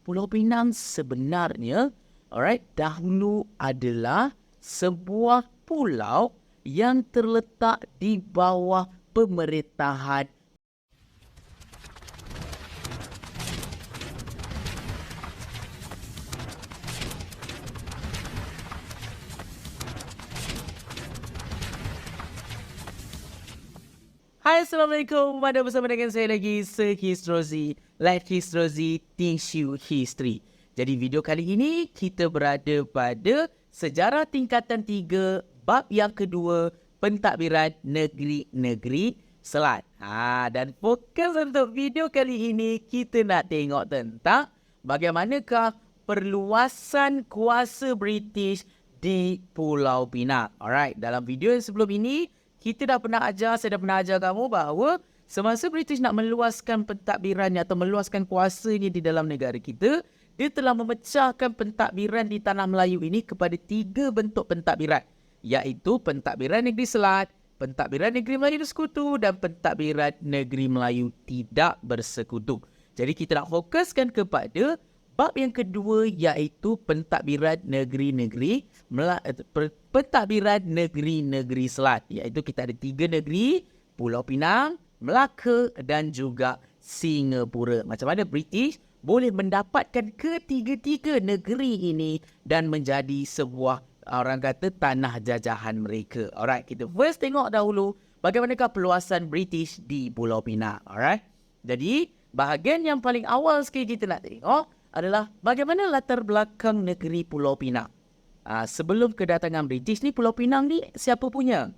Pulau Pinang sebenarnya, alright, dahulu adalah sebuah pulau yang terletak di bawah pemerintahan. Hai, Assalamualaikum. Anda bersama dengan saya lagi, Sir Histrozi. Let Histrozi teach you history. Jadi video kali ini kita berada pada sejarah tingkatan 3, bab yang kedua, pentadbiran negeri-negeri Selat. Dan fokus untuk video kali ini kita nak tengok tentang bagaimanakah perluasan kuasa British di Pulau Pinang. Alright, dalam video yang sebelum ini saya dah pernah ajar kamu bahawa semasa British nak meluaskan pentadbirannya atau meluaskan kuasanya di dalam negara kita, dia telah memecahkan pentadbiran di Tanah Melayu ini kepada 3 bentuk pentadbiran, iaitu pentadbiran negeri Selat, pentadbiran negeri Melayu Bersekutu dan pentadbiran negeri Melayu tidak bersekutu. Jadi kita nak fokuskan kepada bab yang kedua, iaitu pentadbiran negeri-negeri Selat, iaitu kita ada 3 negeri, Pulau Pinang, Melaka dan juga Singapura. Macam mana British boleh mendapatkan ketiga-tiga negeri ini dan menjadi sebuah, orang kata, tanah jajahan mereka. Alright, kita first tengok dahulu bagaimanakah peluasan British di Pulau Pinang. Alright, jadi bahagian yang paling awal sekali kita nak tengok adalah bagaimana latar belakang negeri Pulau Pinang. Sebelum kedatangan British ni, Pulau Pinang ni siapa punya?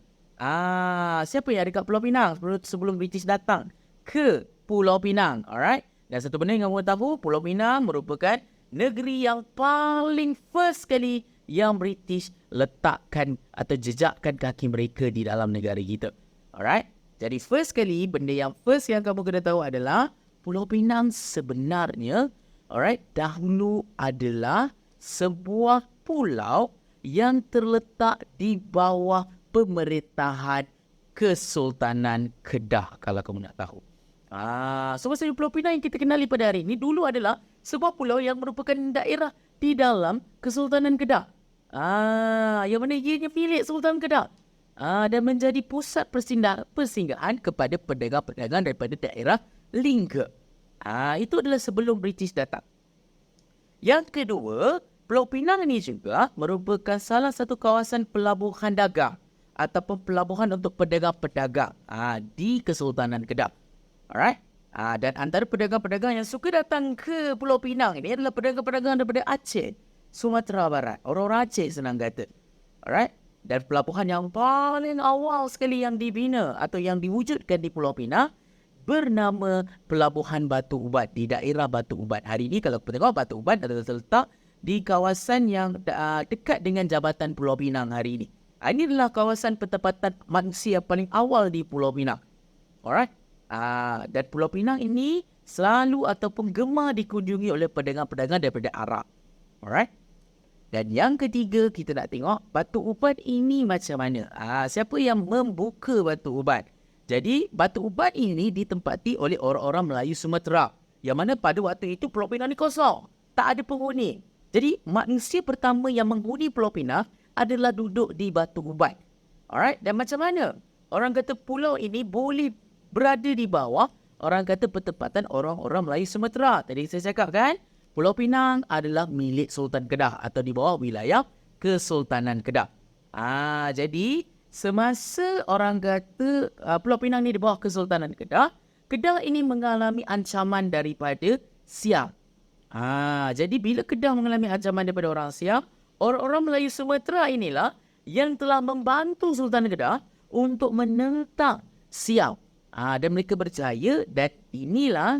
Siapa yang ada kat Pulau Pinang sebelum British datang ke Pulau Pinang? Alright. Dan satu benda yang kamu tahu, Pulau Pinang merupakan negeri yang paling first sekali yang British letakkan atau jejakkan kaki mereka di dalam negara kita. Alright. Jadi first sekali, benda yang first yang kamu kena tahu adalah Pulau Pinang sebenarnya, alright, dahulu adalah sebuah pulau yang terletak di bawah pemerintahan Kesultanan Kedah, kalau kamu nak tahu. So maksudnya Pulau Pinang yang kita kenali pada hari ini dulu adalah sebuah pulau yang merupakan daerah di dalam Kesultanan Kedah. Yang mana ianya milik Sultan Kedah. Dan menjadi pusat persinggahan kepada pedagang-pedagang daripada daerah Lingga. Itu adalah sebelum British datang. Yang kedua, Pulau Pinang ini juga merupakan salah satu kawasan pelabuhan dagang ataupun pelabuhan untuk pedagang-pedagang di Kesultanan Kedah. Alright? Dan antara pedagang-pedagang yang suka datang ke Pulau Pinang ini adalah pedagang-pedagang daripada Aceh, Sumatera Barat. Orang-orang Aceh senang kata. Alright? Dan pelabuhan yang paling awal sekali yang dibina atau yang diwujudkan di Pulau Pinang bernama Pelabuhan Batu Ubat di daerah Batu Ubat. Hari ini kalau kita tengok, Batu Ubat adalah terletak di kawasan yang dekat dengan Jabatan Pulau Pinang hari ini. Ini adalah kawasan penempatan manusia paling awal di Pulau Pinang. Alright? Dan Pulau Pinang ini selalu ataupun gemar dikunjungi oleh pedagang-pedagang daripada Arab. Alright? Dan yang ketiga, kita nak tengok Batu Ubat ini macam mana. Siapa yang membuka Batu Ubat? Jadi, Batu Ubat ini ditempati oleh orang-orang Melayu Sumatera. Yang mana pada waktu itu Pulau Pinang ni kosong. Tak ada penghuni. Jadi, manusia pertama yang menghuni Pulau Pinang adalah duduk di Batu Ubat. Alright? Dan macam mana? Orang kata pulau ini boleh berada di bawah, orang kata, pertempatan orang-orang Melayu Sumatera. Tadi saya cakap kan, Pulau Pinang adalah milik Sultan Kedah atau di bawah wilayah Kesultanan Kedah. Jadi, semasa orang kata Pulau Pinang ni di bawah Kesultanan Kedah, Kedah ini mengalami ancaman daripada Siam. Jadi bila Kedah mengalami ancaman daripada orang Siam, orang-orang Melayu Sumatera inilah yang telah membantu Sultan Kedah untuk menentang Siam. Dan mereka berjaya, dan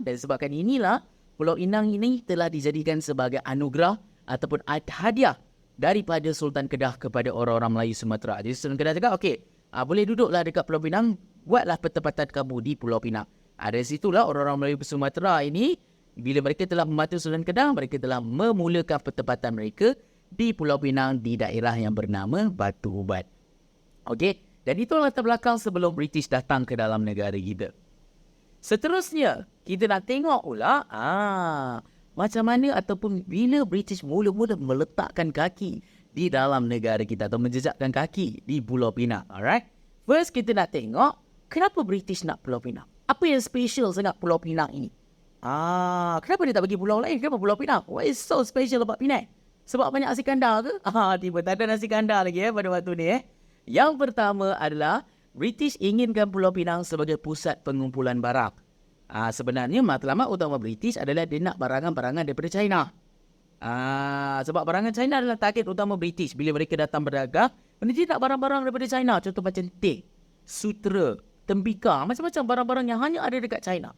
disebabkan inilah Pulau Pinang ini telah dijadikan sebagai anugerah ataupun hadiah daripada Sultan Kedah kepada orang-orang Melayu Sumatera. Jadi Sultan Kedah cakap, okey, boleh duduklah dekat Pulau Pinang, buatlah pertempatan kamu di Pulau Pinang. Dari situlah orang-orang Melayu Sumatera ini, bila mereka telah membantu Sultan Kedah, mereka telah memulakan pertempatan mereka di Pulau Pinang di daerah yang bernama Batu Ubat. Okey, dan itu latar belakang sebelum British datang ke dalam negara kita. Seterusnya, kita nak tengok pula, macam mana ataupun bila British mula-mula meletakkan kaki di dalam negara kita atau menjejakkan kaki di Pulau Pinang. Alright. First kita nak tengok kenapa British nak Pulau Pinang. Apa yang special sangat Pulau Pinang ini? Kenapa dia tak bagi pulau lain? Kenapa Pulau Pinang? What is so special about Penang? Sebab banyak nasi kandar ke? Tiba tak ada nasi kandar lagi pada waktu ni. Yang pertama adalah British inginkan Pulau Pinang sebagai pusat pengumpulan barang. Sebenarnya matlamat utama British adalah dia nak barangan-barangan daripada China. Sebab barangan China adalah target utama British. Bila mereka datang berdagang, mereka nak barang-barang daripada China. Contoh macam teh, sutera, tembikar, macam-macam barang-barang yang hanya ada dekat China.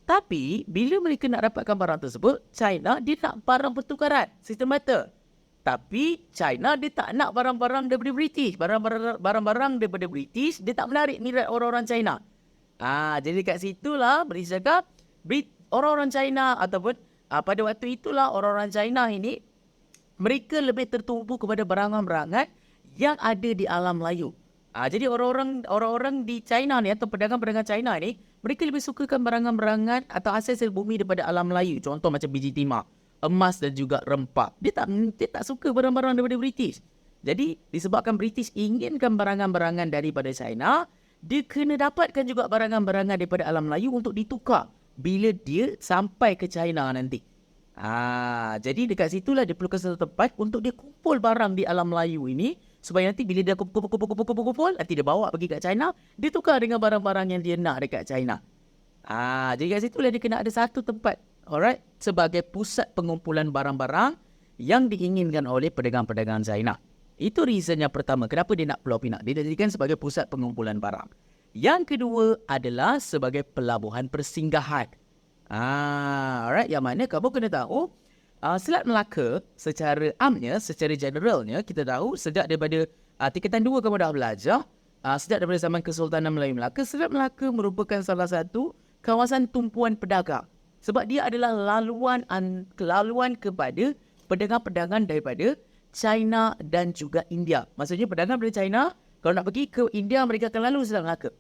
Tapi, bila mereka nak dapatkan barang tersebut, China dia nak barang pertukaran, sistem barter. Tapi, China dia tak nak barang-barang daripada British. Barang-barang daripada British, dia tak menarik minat orang-orang China. Jadi kat situlah, British cakap, orang-orang China ataupun pada waktu itulah orang-orang China ini, mereka lebih tertumpu kepada barangan-barangan yang ada di alam Melayu. Jadi orang-orang di China ni atau pedagang-pedagang China ni, mereka lebih sukakan barangan-barangan atau hasil-hasil bumi daripada alam Melayu. Contoh macam biji timah, emas dan juga rempah. Dia tak suka barang-barang daripada British. Jadi disebabkan British inginkan barangan-barangan daripada China, dia kena dapatkan juga barangan-barangan daripada alam Melayu untuk ditukar bila dia sampai ke China nanti. Jadi dekat situlah dia perlukan satu tempat untuk dia kumpul barang di alam Melayu ini, supaya nanti bila dia kumpul, nanti dia bawa pergi kat China, dia tukar dengan barang-barang yang dia nak dekat China. Jadi kat situlah dia kena ada satu tempat, alright, sebagai pusat pengumpulan barang-barang yang diinginkan oleh pedagang-pedagang China. Itu reason yang pertama, kenapa dia nak Pulau Pinang. Dia dijadikan sebagai pusat pengumpulan barang. Yang kedua adalah sebagai pelabuhan persinggahan. Alright, yang mana kamu kena tahu, Selat Melaka secara amnya, secara generalnya, kita tahu sejak daripada tingkatan 2 kamu dah belajar, sejak daripada zaman Kesultanan Melayu Melaka, Selat Melaka merupakan salah satu kawasan tumpuan pedagang. Sebab dia adalah laluan kepada pedagang-pedagang daripada China dan juga India. Maksudnya pedagang dari China, kalau nak pergi ke India, mereka akan lalu Selat Melaka.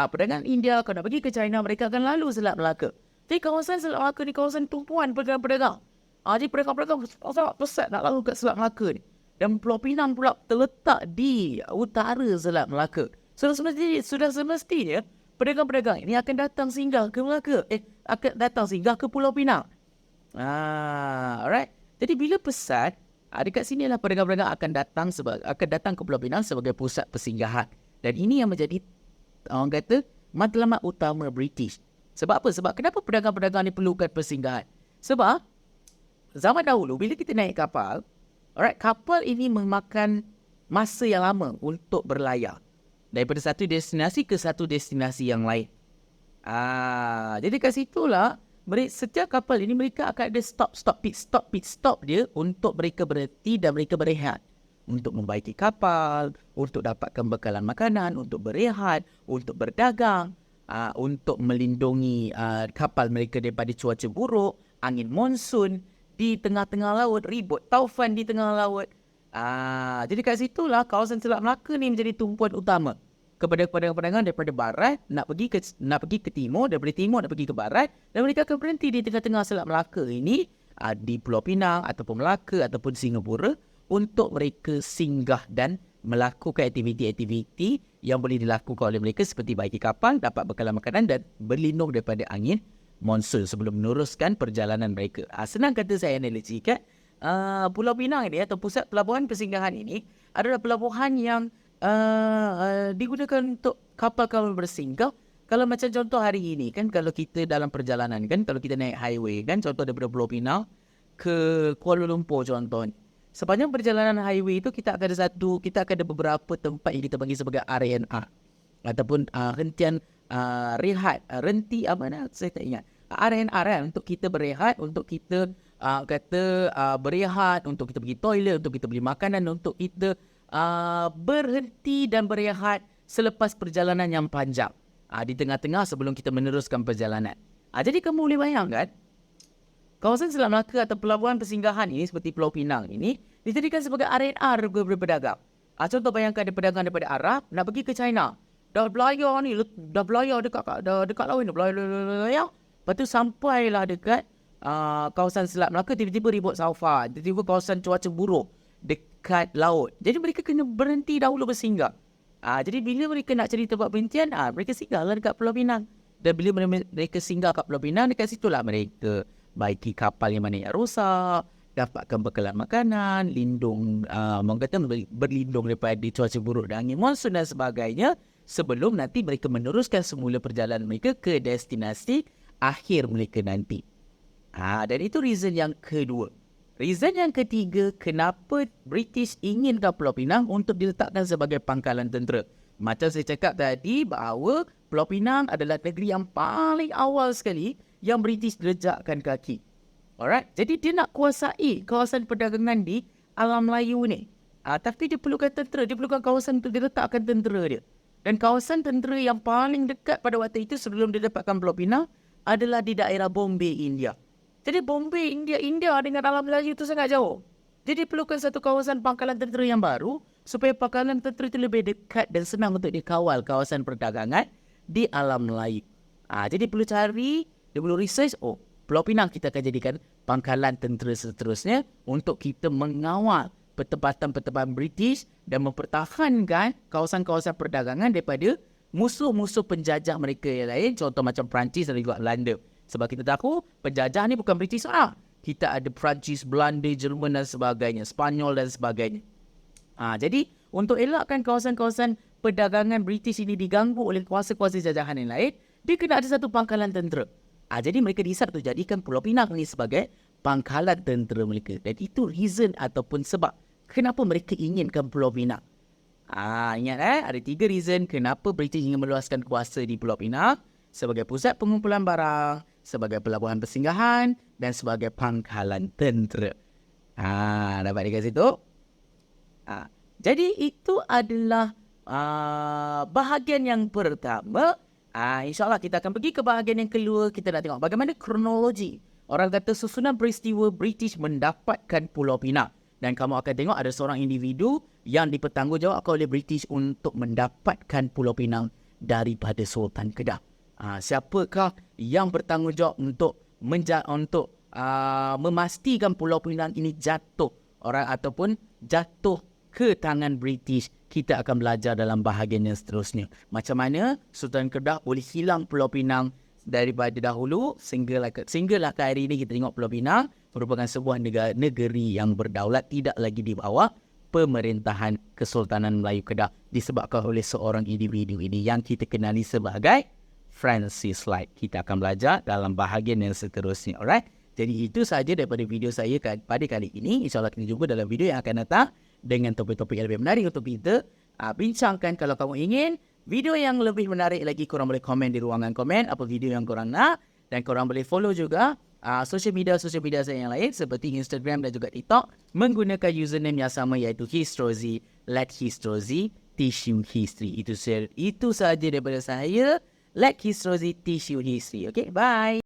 Pedagang India, kalau nak pergi ke China, mereka akan lalu Selat Melaka. Jadi kawasan Selat Melaka ni kawasan tumpuan pedagang-pedagang. Jadi pedagang-pedagang sangat pesat nak lalu kat Selat Melaka ni. Dan Pulau Pinang pula terletak di utara Selat Melaka. Sudah semestinya pedagang-pedagang ini akan datang singgah ke Melaka. Akan datang singgah ke Pulau Pinang. Alright. Jadi bila pesat, dekat sinilah pedagang-pedagang akan datang ke Pulau Pinang sebagai pusat persinggahan. Dan ini yang menjadi, orang kata, matlamat utama British. Sebab apa? Sebab kenapa pedagang-pedagang ni perlukan persinggahan? Sebab zaman dahulu bila kita naik kapal, alright, kapal ini memakan masa yang lama untuk berlayar daripada satu destinasi ke satu destinasi yang lain. Jadi kat situlah setiap kapal ini mereka akan ada pit stop dia untuk mereka berhenti dan mereka berehat. Untuk membaiki kapal, untuk dapatkan bekalan makanan, untuk berehat, untuk berdagang, untuk melindungi kapal mereka daripada cuaca buruk, angin monsun di tengah-tengah laut, ribut taufan di tengah laut. Jadi kat situlah kawasan Selat Melaka ni menjadi tumpuan utama kepada pedagang-pedagang daripada barat nak pergi ke timur, daripada timur nak pergi ke barat, dan mereka akan berhenti di tengah-tengah Selat Melaka ini, di Pulau Pinang ataupun Melaka ataupun Singapura, untuk mereka singgah dan melakukan aktiviti-aktiviti yang boleh dilakukan oleh mereka seperti baiki kapal, dapat bekalan makanan dan berlindung daripada angin monsun sebelum meneruskan perjalanan mereka. Senang kata saya analogikan, Pulau Pinang ini atau pusat pelabuhan persinggahan ini adalah pelabuhan yang digunakan untuk kapal-kapal bersinggah. Kalau macam contoh hari ini kan, kalau kita dalam perjalanan kan, kalau kita naik highway kan, contoh daripada Pulau Pinang ke Kuala Lumpur contohnya, sepanjang perjalanan highway itu kita akan ada beberapa tempat yang kita panggil sebagai R&R ataupun hentian rehat, saya tak ingat. R&R untuk kita berehat, untuk kita berehat, untuk kita pergi toilet, untuk kita beli makanan, untuk kita berhenti dan berehat selepas perjalanan yang panjang, di tengah-tengah sebelum kita meneruskan perjalanan. Jadi kamu boleh bayangkan kawasan Selat Melaka atau pelabuhan persinggahan ini seperti Pulau Pinang ini dijadikan sebagai R&R kepada pedagang. Contoh bayangkan ada pedagang daripada Arab nak pergi ke China. Dah belayar dekat laut ni, belayar. Lepas tu sampailah dekat kawasan Selat Melaka tiba-tiba ribut sulfur, tiba-tiba kawasan cuaca buruk dekat laut. Jadi mereka kena berhenti dahulu bersinggah. Jadi bila mereka nak cari tempat berhentian, mereka singgahlah dekat Pulau Pinang. Dan bila mereka singgah kat Pulau Pinang, dekat situlah mereka baiki kapal yang mana yang rosak, dapatkan bekalan makanan, orang kata berlindung daripada cuaca buruk dan angin monsun dan sebagainya, sebelum nanti mereka meneruskan semula perjalanan mereka ke destinasi akhir mereka nanti. Dan itu reason yang kedua. Reason yang ketiga, kenapa British inginkan Pulau Pinang untuk diletakkan sebagai pangkalan tentera. Macam saya cakap tadi bahawa Pulau Pinang adalah negeri yang paling awal sekali yang British letakkan kaki. Alright, jadi dia nak kuasai kawasan perdagangan di alam Melayu ni. Tapi dia perlukan tentera, dia perlukan kawasan untuk diletakkan tentera dia. Dan kawasan tentera yang paling dekat pada waktu itu sebelum dia dapatkan Pulau Pinang adalah di daerah Bombay, India. Jadi Bombay, India dengan alam Melayu itu sangat jauh. Jadi perlukan satu kawasan pangkalan tentera yang baru supaya pangkalan tentera itu lebih dekat dan senang untuk dikawal kawasan perdagangan di alam Melayu. Jadi perlu cari, dia perlu research, Pulau Pinang kita akan jadikan pangkalan tentera seterusnya untuk kita mengawal pertempatan-pertempatan British dan mempertahankan kawasan-kawasan perdagangan daripada musuh-musuh penjajah mereka yang lain, contoh macam Perancis dan juga Belanda. Sebab kita tahu penjajah ni bukan British sahaja. Kita ada Perancis, Belanda, Jerman dan sebagainya, Spanyol dan sebagainya. Jadi untuk elakkan kawasan-kawasan perdagangan British ini diganggu oleh kuasa-kuasa jajahan yang lain, dia kena ada satu pangkalan tentera. Jadi mereka decide untuk jadikan Pulau Pinang ni sebagai pangkalan tentera mereka. Dan itu reason ataupun sebab kenapa mereka inginkan Pulau Pinang. Ingat ada 3 reason kenapa British ingin meluaskan kuasa di Pulau Pinang. Sebagai pusat pengumpulan barang, sebagai pelabuhan persinggahan dan sebagai pangkalan tentera. Dapat dekat situ? Jadi itu adalah bahagian yang pertama. InsyaAllah kita akan pergi ke bahagian yang kedua. Kita nak tengok bagaimana kronologi. Orang kata susunan peristiwa British mendapatkan Pulau Pinang. Dan kamu akan tengok ada seorang individu yang dipertanggungjawabkan oleh British untuk mendapatkan Pulau Pinang daripada Sultan Kedah. Siapakah yang bertanggungjawab untuk memastikan Pulau Pinang ini jatuh ataupun jatuh ke tangan British? Kita akan belajar dalam bahagian yang seterusnya. Macam mana Sultan Kedah boleh hilang Pulau Pinang daripada dahulu sehinggalah ke hari ini kita tengok Pulau Pinang merupakan sebuah negeri yang berdaulat, tidak lagi di bawah pemerintahan Kesultanan Melayu Kedah disebabkan oleh seorang individu ini yang kita kenali sebagai Francis Light. Kita akan belajar dalam bahagian yang seterusnya. Alright. Jadi itu sahaja daripada video saya pada kali ini. InsyaAllah kita jumpa dalam video yang akan datang dengan topik-topik yang lebih menarik untuk kita bincangkan. Kalau kamu ingin video yang lebih menarik lagi, korang boleh komen di ruangan komen apa video yang korang nak. Dan korang boleh follow juga social media saya yang lain seperti Instagram dan juga TikTok menggunakan username yang sama iaitu Histrozi, @Histrozi Tissue History. Itu sahaja daripada saya. Histrozi Tissue History. Okay, bye.